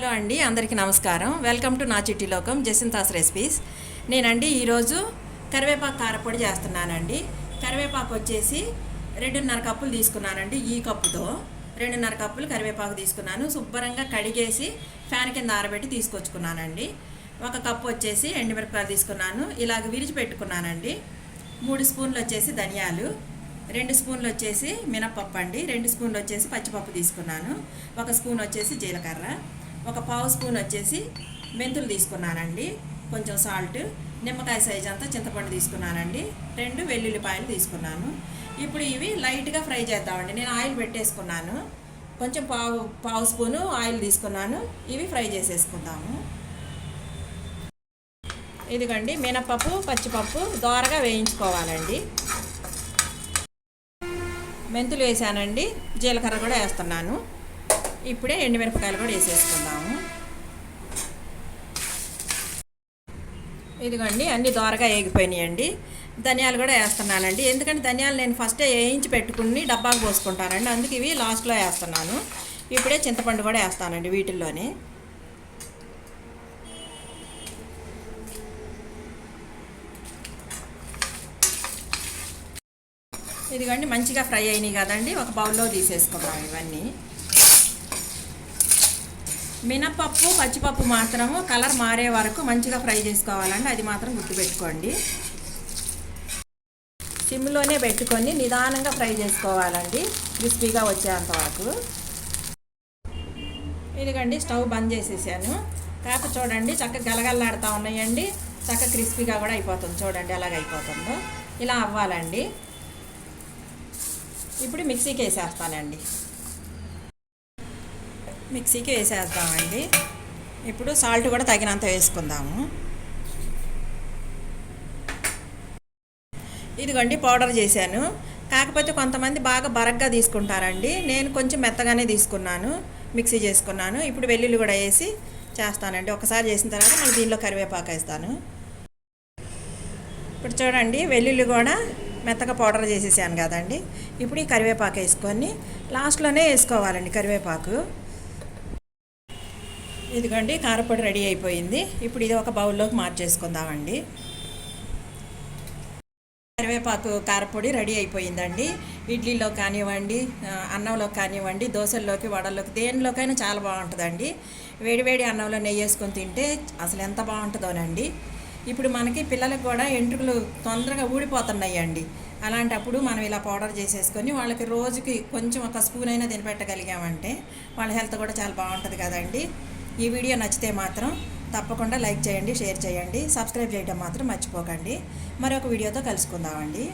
Hello అండి, అందరికీ నమస్కారం. వెల్కమ్ టు నా చిట్టి లోకం జసింతాస్ రెసిపీస్. నేనండి ఈరోజు కరివేపాకు కారపొడి చేస్తున్నానండి. కరివేపాకు వచ్చేసి 2.5 కప్పులు తీసుకున్నానండి. ఈ కప్పుతో 2.5 కప్పులు కరివేపాకు తీసుకున్నాను. శుభ్రంగా కడిగేసి ఫ్యాన్ కింద ఆరబెట్టి తీసుకొచ్చుకున్నానండి. 1 కప్పు వచ్చేసి ఎండుమిరపకాయలు తీసుకున్నాను. ఇలాగ విరిచి పెట్టుకున్నానండి. 3 స్పూన్లు వచ్చేసి ధనియాలు, 2 స్పూన్లు వచ్చేసి మినపప్పు అండి, 2 స్పూన్లు వచ్చేసి పచ్చిపప్పు తీసుకున్నాను, 1 స్పూన్ వచ్చేసి జీలకర్ర, 1/2 స్పూన్ వచ్చేసి మెంతులు తీసుకున్నానండి, కొంచెం సాల్ట్, నిమ్మకాయ సైజ్ అంతా చింతపండు తీసుకున్నానండి, 2 వెల్లుల్లిపాయలు తీసుకున్నాను. ఇప్పుడు ఇవి లైట్గా ఫ్రై చేద్దామండి. నేను ఆయిల్ పెట్టేసుకున్నాను, కొంచెం పావు స్పూను ఆయిల్ తీసుకున్నాను. ఇవి ఫ్రై చేసేసుకుందాము. ఇదిగండి మినపప్పు పచ్చిపప్పు దోరగా వేయించుకోవాలండి. మెంతులు వేసానండి, జీలకర్ర కూడా వేస్తున్నాను. ఇప్పుడే ఎండుమిరపకాయలు కూడా వేసేసుకుందాము. ఇదిగోండి అన్నీ దోరగా వేగిపోయినాయండి. ధనియాలు కూడా వేస్తున్నానండి. ఎందుకంటే ధనియాలు నేను ఫస్టే వేయించి పెట్టుకుని డబ్బాకు పోసుకుంటానండి, అందుకు ఇవి లాస్ట్లో వేస్తున్నాను. ఇప్పుడే చింతపండు కూడా వేస్తానండి వీటిల్లోనే. ఇదిగోండి మంచిగా ఫ్రై అయినాయి కదండి, ఒక బౌల్లో తీసేసుకుందాం ఇవన్నీ. మినపప్పు పచ్చిపప్పు మాత్రము కలర్ మారే వరకు మంచిగా ఫ్రై చేసుకోవాలండి, అది మాత్రం గుర్తుపెట్టుకోండి. సిమ్లోనే పెట్టుకొని నిదానంగా ఫ్రై చేసుకోవాలండి, క్రిస్పీగా వచ్చేంత వరకు. ఇదిగండి స్టవ్ బంద్ చేసేసాను. కాకపోతే చూడండి చక్కగా గలగల్లాడుతూ ఉన్నాయండి, చక్కగా క్రిస్పీగా కూడా అయిపోతుంది. చూడండి ఎలాగ అయిపోతుందో, ఇలా అవ్వాలండి. ఇప్పుడు మిక్సీకి వేసేస్తానండి. మిక్సీకి వేసేద్దామండి. ఇప్పుడు సాల్ట్ కూడా తగినంత వేసుకుందాము. ఇదిగోండి పౌడర్ చేశాను. కాకపోతే కొంతమంది బాగా బరగ్గా తీసుకుంటారండి, నేను కొంచెం మెత్తగానే తీసుకున్నాను, మిక్సీ చేసుకున్నాను. ఇప్పుడు వెల్లుల్లి కూడా వేసి చేస్తానండి. ఒకసారి చేసిన తర్వాత మళ్ళీ దీనిలో కరివేపాకు వేస్తాను. ఇప్పుడు చూడండి వెల్లుల్లి కూడా మెత్తగా పౌడర్ చేసేసాను కదండి. ఇప్పుడు ఈ కరివేపాకు వేసుకొని లాస్ట్లోనే వేసుకోవాలండి కరివేపాకు. ఇదిగోండి కారపొడి రెడీ అయిపోయింది. ఇప్పుడు ఇది ఒక బౌల్లోకి మార్చేసుకుందామండి. కరివేపాకు కారపొడి రెడీ అయిపోయిందండి. ఇడ్లీలో కానివ్వండి, అన్నంలో కానివ్వండి, దోశల్లోకి వడల్లోకి దేనిలోకైనా చాలా బాగుంటుందండి. వేడివేడి అన్నంలో నెయ్యి వేసుకొని తింటే అసలు ఎంత బాగుంటుందోనండి. ఇప్పుడు మనకి పిల్లలకు కూడా ఎంట్రుకలు తొందరగా ఊడిపోతున్నాయండి. అలాంటప్పుడు మనం ఇలా పౌడర్ చేసేసుకొని వాళ్ళకి రోజుకి కొంచెం 1 స్పూన్ అయినా తినిపెట్టగలిగామంటే వాళ్ళ హెల్త్ కూడా చాలా బాగుంటుంది కదండి. ఈ వీడియో నచ్చితే మాత్రం తప్పకుండా లైక్ చేయండి, షేర్ చేయండి, సబ్స్క్రైబ్ చేయడం మాత్రం మర్చిపోకండి. మరొక వీడియోతో కలుసుకుందామండి.